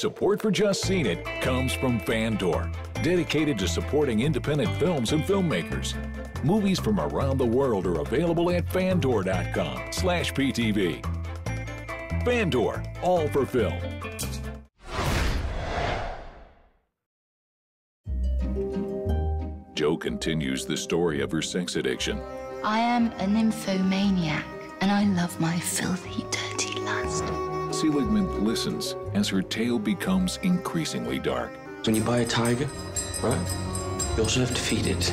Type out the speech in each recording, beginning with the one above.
Support for Just Seen It comes from Fandor, dedicated to supporting independent films and filmmakers. Movies from around the world are available at fandor.com/PTV. Fandor, all for film. Jo continues the story of her sex addiction. I am a nymphomaniac, and I love my filthy, dirty lust. Seligman listens as her tale becomes increasingly dark. When you buy a tiger, right, you also have to feed it.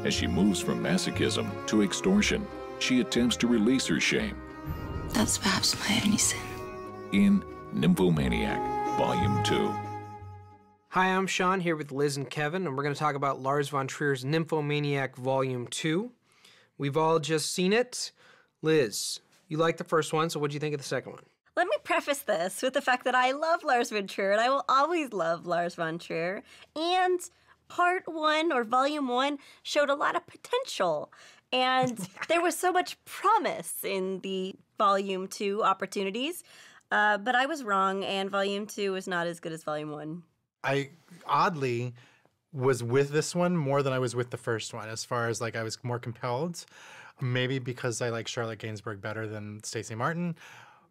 As she moves from masochism to extortion, she attempts to release her shame. That's perhaps my only sin. In Nymphomaniac, Volume 2. Hi, I'm Sean here with Liz and Kevin, and we're going to talk about Lars von Trier's Nymphomaniac Volume 2. We've all just seen it. Liz, you liked the first one, so what do you think of the second one? Let me preface this with the fact that I love Lars von Trier, and I will always love Lars von Trier. And Part 1, or Volume 1, showed a lot of potential. And there was so much promise in the Volume 2 opportunities. But I was wrong, and Volume 2 is not as good as Volume 1. I oddly was with this one more than I was with the first one, as far as like I was more compelled. Maybe because I like Charlotte Gainsbourg better than Stacey Martin.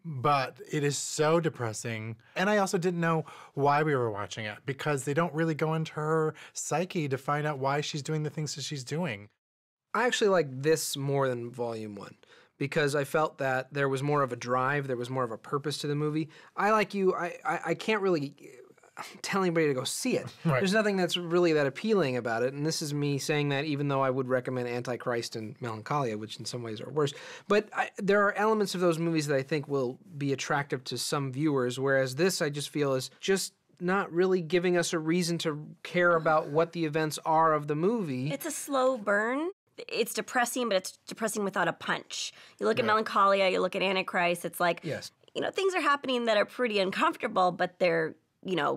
But it is so depressing. And I also didn't know why we were watching it, because they don't really go into her psyche to find out why she's doing the things that she's doing. I actually like this more than Volume 1 because I felt that there was more of a drive, there was more of a purpose to the movie. I can't really tell anybody to go see it. Right. There's nothing that's really that appealing about it, and this is me saying that even though I would recommend Antichrist and Melancholia, which in some ways are worse. But there are elements of those movies that I think will be attractive to some viewers, whereas this I just feel is just not really giving us a reason to care about what the events are of the movie. It's a slow burn. It's depressing, but it's depressing without a punch. You look at Melancholia, you look at Antichrist, it's like, things are happening that are pretty uncomfortable, but they're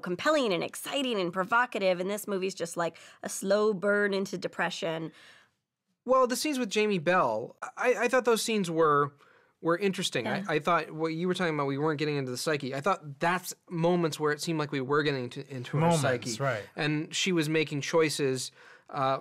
compelling and exciting and provocative, and this movie's just like a slow burn into depression. Well, the scenes with Jamie Bell, I thought those scenes were interesting. Yeah. I thought what you were talking about, we weren't getting into the psyche. I thought that's moments where it seemed like we were getting into her psyche. Right. And she was making choices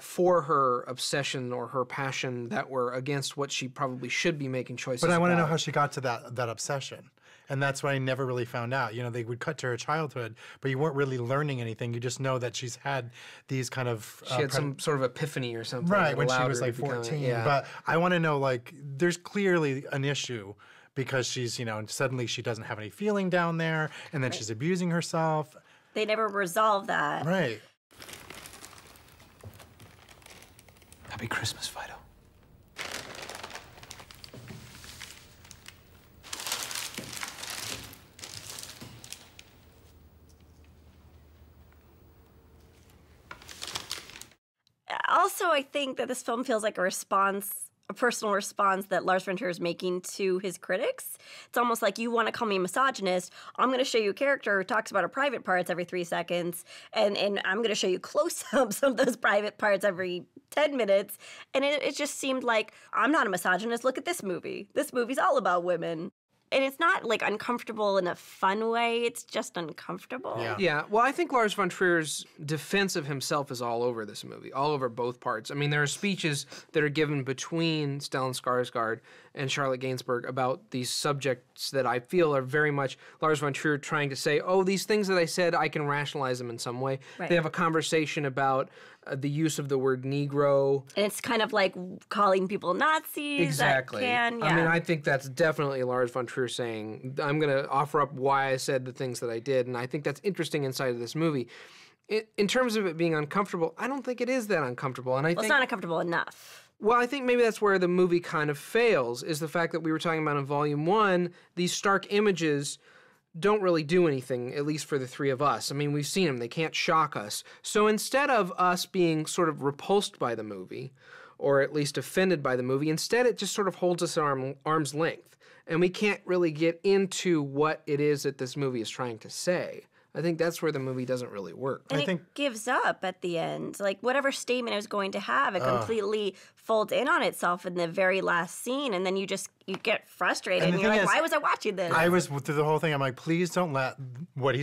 for her obsession or her passion that were against what she probably should be making choices about. But I want to know how she got to that obsession. And that's what I never really found out. They would cut to her childhood, but you weren't really learning anything. You just know that she's had these kind of... she had some sort of epiphany or something. Right, when she was like 14. But I want to know, there's clearly an issue because she's, suddenly she doesn't have any feeling down there, and then she's abusing herself. They never resolve that. Right. Happy Christmas, Fido. Also, I think that this film feels like a personal response that Lars von Trier is making to his critics. It's almost like, you want to call me a misogynist, I'm going to show you a character who talks about her private parts every 3 seconds, and I'm going to show you close-ups of those private parts every 10 minutes. And it just seemed like, I'm not a misogynist, look at this movie. This movie's all about women. And it's not, uncomfortable in a fun way. It's just uncomfortable. Yeah. Well, I think Lars von Trier's defense of himself is all over this movie, all over both parts. I mean, there are speeches that are given between Stellan Skarsgård and Charlotte Gainsbourg about these subjects that I feel are very much Lars von Trier trying to say, these things that I said, I can rationalize them in some way. Right. They have a conversation about the use of the word Negro. And it's kind of like calling people Nazis. Exactly. I mean, I think that's definitely Lars von Trier saying, I'm going to offer up why I said the things that I did, and I think that's interesting inside of this movie. In terms of it being uncomfortable, I don't think it is that uncomfortable. And I think it's not uncomfortable enough. Well, I think maybe that's where the movie kind of fails, is the fact that we were talking about in Volume 1, these stark images don't really do anything, at least for the three of us. I mean, we've seen them. They can't shock us. So instead of us being sort of repulsed by the movie, or at least offended by the movie, instead it just sort of holds us at arm's length. And we can't really get into what it is that this movie is trying to say. I think that's where the movie doesn't really work. And I think it gives up at the end. Like, whatever statement it was going to have, it completely folds in on itself in the very last scene, and then you get frustrated, and you're like, why was I watching this? I was through the whole thing. I'm like, please don't let what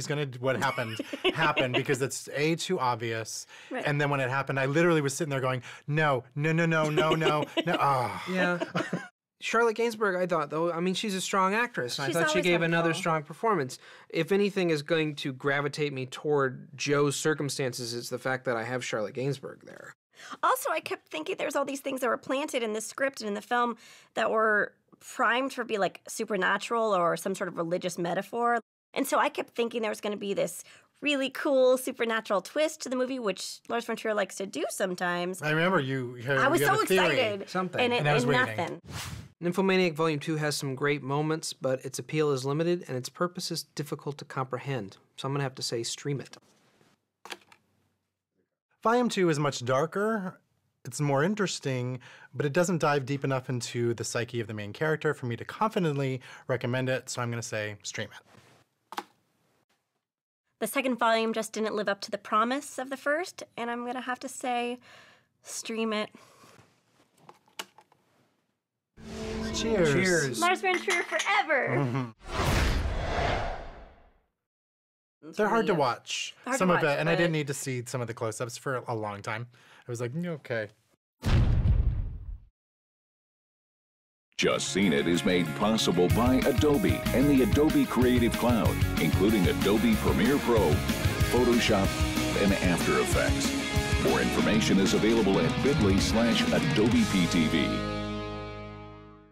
happened happen, because it's too obvious. Right. And then when it happened, I literally was sitting there going, no. Oh. Yeah. Charlotte Gainsbourg, I thought, though, I mean, she's a strong actress. And I thought she always gave another wonderful. strong performance. If anything is going to gravitate me toward Joe's circumstances, it's the fact that I have Charlotte Gainsbourg there. Also, I kept thinking there's all these things that were planted in the script and in the film that were primed for be like supernatural or some sort of religious metaphor. And so I kept thinking there was going to be this really cool supernatural twist to the movie, which Lars von Trier likes to do sometimes. I remember you had I was you had so a theory. excited. Something. And I was waiting. nothing. Nymphomaniac Volume 2 has some great moments, but its appeal is limited and its purpose is difficult to comprehend. So I'm going to have to say stream it. Volume 2 is much darker. It's more interesting, but it doesn't dive deep enough into the psyche of the main character for me to confidently recommend it, so I'm going to say stream it. The second volume just didn't live up to the promise of the first, and I'm going to have to say stream it. Cheers. Cheers. Lars von Trier forever! They're hard to watch. Hard to Some of watch, it, and I but- didn't need to see some of the close-ups for a long time. I was like, okay. Just Seen It is made possible by Adobe and the Adobe Creative Cloud, including Adobe Premiere Pro, Photoshop, and After Effects. More information is available at bit.ly/AdobePTV.